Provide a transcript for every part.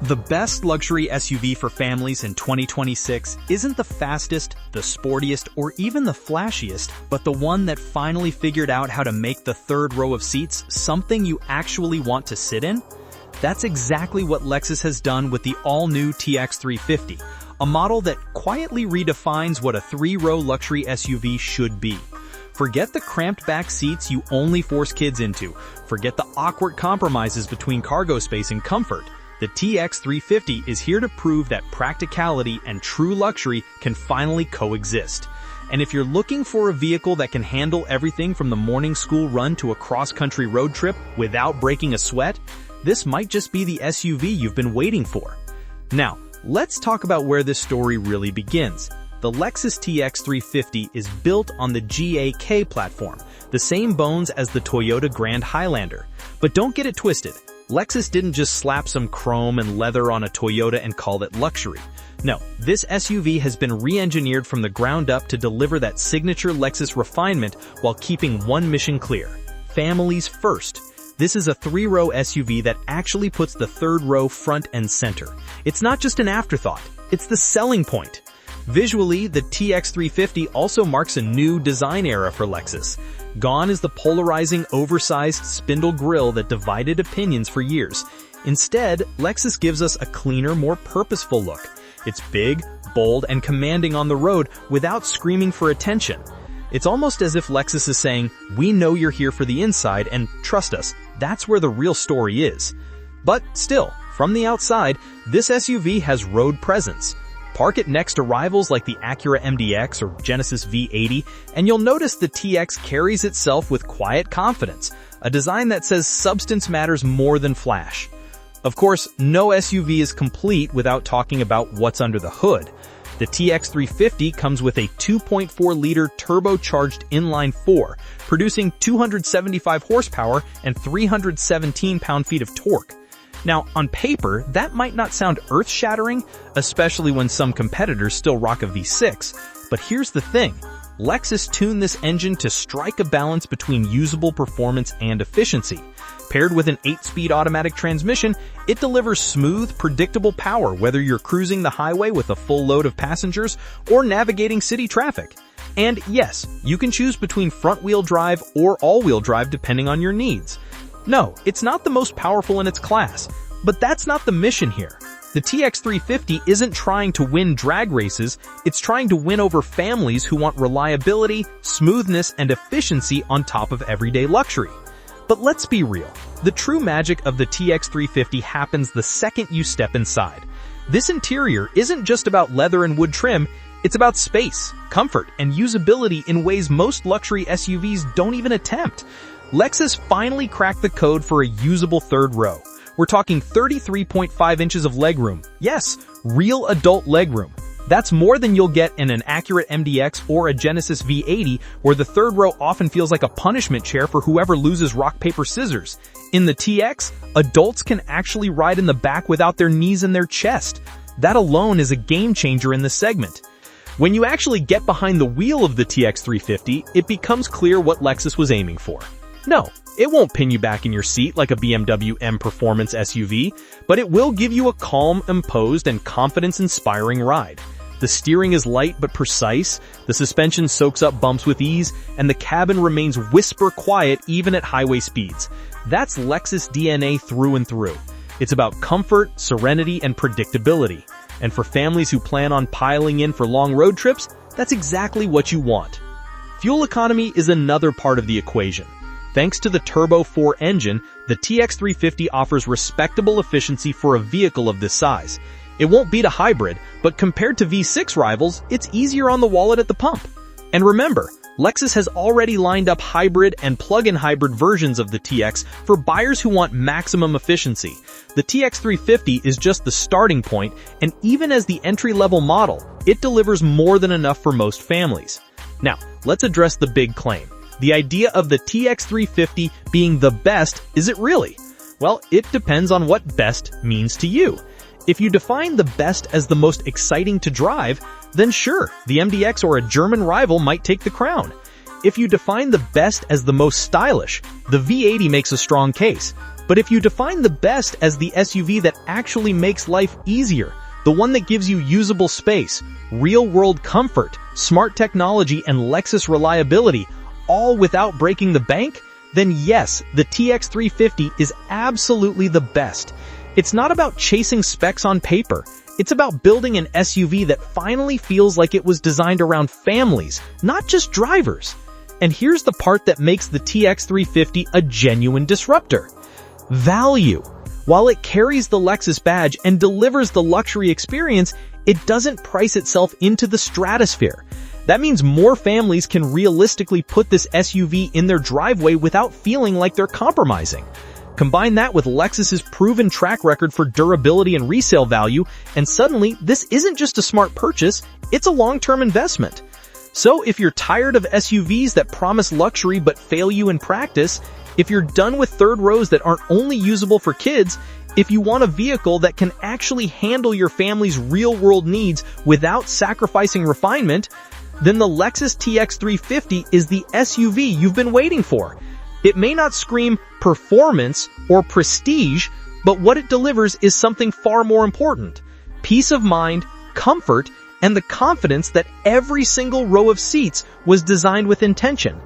The best luxury SUV for families in 2026 isn't the fastest, the sportiest, or even the flashiest, but the one that finally figured out how to make the third row of seats something you actually want to sit in. That's exactly what Lexus has done with the all-new TX 350, a model that quietly redefines what a three-row luxury SUV should be. Forget the cramped back seats you only force kids into. Forget the awkward compromises between cargo space and comfort. The TX 350 is here to prove that practicality and true luxury can finally coexist. And if you're looking for a vehicle that can handle everything from the morning school run to a cross-country road trip without breaking a sweat, this might just be the SUV you've been waiting for. Now, let's talk about where this story really begins. The Lexus TX 350 is built on the GAK platform, the same bones as the Toyota Grand Highlander. But don't get it twisted. Lexus didn't just slap some chrome and leather on a Toyota and call it luxury. No, this SUV has been re-engineered from the ground up to deliver that signature Lexus refinement while keeping one mission clear: families first. This is a three-row SUV that actually puts the third row front and center. It's not just an afterthought, it's the selling point. Visually, the TX 350 also marks a new design era for Lexus. Gone is the polarizing, oversized spindle grille that divided opinions for years. Instead, Lexus gives us a cleaner, more purposeful look. It's big, bold, and commanding on the road without screaming for attention. It's almost as if Lexus is saying, "We know you're here for the inside, and trust us, that's where the real story is." But still, from the outside, this SUV has road presence. Park it next to rivals like the Acura MDX or Genesis V80, and you'll notice the TX carries itself with quiet confidence, a design that says substance matters more than flash. Of course, no SUV is complete without talking about what's under the hood. The TX 350 comes with a 2.4-liter turbocharged inline-4, producing 275 horsepower and 317 pound-feet of torque. Now, on paper, that might not sound earth-shattering, especially when some competitors still rock a V6. But here's the thing. Lexus tuned this engine to strike a balance between usable performance and efficiency. Paired with an 8-speed automatic transmission, it delivers smooth, predictable power whether you're cruising the highway with a full load of passengers or navigating city traffic. And yes, you can choose between front-wheel drive or all-wheel drive depending on your needs. No, it's not the most powerful in its class, but that's not the mission here. The TX 350 isn't trying to win drag races, it's trying to win over families who want reliability, smoothness, and efficiency on top of everyday luxury. But let's be real, the true magic of the TX 350 happens the second you step inside. This interior isn't just about leather and wood trim, it's about space, comfort, and usability in ways most luxury SUVs don't even attempt. Lexus finally cracked the code for a usable third row. We're talking 33.5 inches of legroom. Yes, real adult legroom. That's more than you'll get in an Acura MDX or a Genesis V80, where the third row often feels like a punishment chair for whoever loses rock, paper, scissors. In the TX, adults can actually ride in the back without their knees in their chest. That alone is a game changer in this segment. When you actually get behind the wheel of the TX 350, it becomes clear what Lexus was aiming for. No, it won't pin you back in your seat like a BMW M Performance SUV, but it will give you a calm, imposed, and confidence-inspiring ride. The steering is light but precise, the suspension soaks up bumps with ease, and the cabin remains whisper quiet even at highway speeds. That's Lexus DNA through and through. It's about comfort, serenity, and predictability. And for families who plan on piling in for long road trips, that's exactly what you want. Fuel economy is another part of the equation. Thanks to the Turbo 4 engine, the TX 350 offers respectable efficiency for a vehicle of this size. It won't beat a hybrid, but compared to V6 rivals, it's easier on the wallet at the pump. And remember, Lexus has already lined up hybrid and plug-in hybrid versions of the TX for buyers who want maximum efficiency. The TX 350 is just the starting point, and even as the entry-level model, it delivers more than enough for most families. Now, let's address the big claim. The idea of the TX 350 being the best, is it really? Well, it depends on what best means to you. If you define the best as the most exciting to drive, then sure, the MDX or a German rival might take the crown. If you define the best as the most stylish, the V80 makes a strong case. But if you define the best as the SUV that actually makes life easier, the one that gives you usable space, real-world comfort, smart technology, and Lexus reliability, all without breaking the bank, then yes, the TX 350 is absolutely the best. It's not about chasing specs on paper. It's about building an SUV that finally feels like it was designed around families, not just drivers. And here's the part that makes the TX 350 a genuine disruptor. Value. While it carries the Lexus badge and delivers the luxury experience, it doesn't price itself into the stratosphere. That means more families can realistically put this SUV in their driveway without feeling like they're compromising. Combine that with Lexus's proven track record for durability and resale value, and suddenly, this isn't just a smart purchase, it's a long-term investment. So if you're tired of SUVs that promise luxury but fail you in practice, if you're done with third rows that aren't only usable for kids, if you want a vehicle that can actually handle your family's real-world needs without sacrificing refinement, then the Lexus TX 350 is the SUV you've been waiting for. It may not scream performance or prestige, but what it delivers is something far more important: peace of mind, comfort, and the confidence that every single row of seats was designed with intention.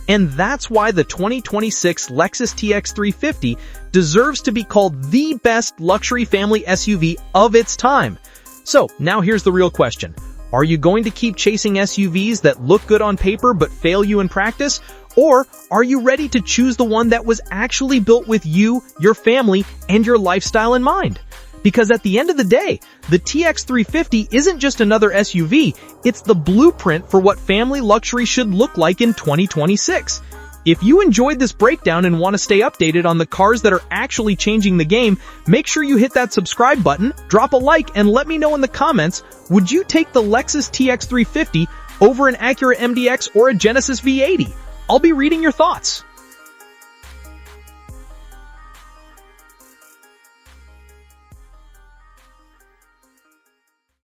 And that's why the 2026 Lexus TX 350 deserves to be called the best luxury family SUV of its time. So now here's the real question. Are you going to keep chasing SUVs that look good on paper but fail you in practice? Or are you ready to choose the one that was actually built with you, your family, and your lifestyle in mind? Because at the end of the day, the TX 350 isn't just another SUV, it's the blueprint for what family luxury should look like in 2026. If you enjoyed this breakdown and want to stay updated on the cars that are actually changing the game, make sure you hit that subscribe button, drop a like, and let me know in the comments, would you take the Lexus TX 350 over an Acura MDX or a Genesis V80? I'll be reading your thoughts.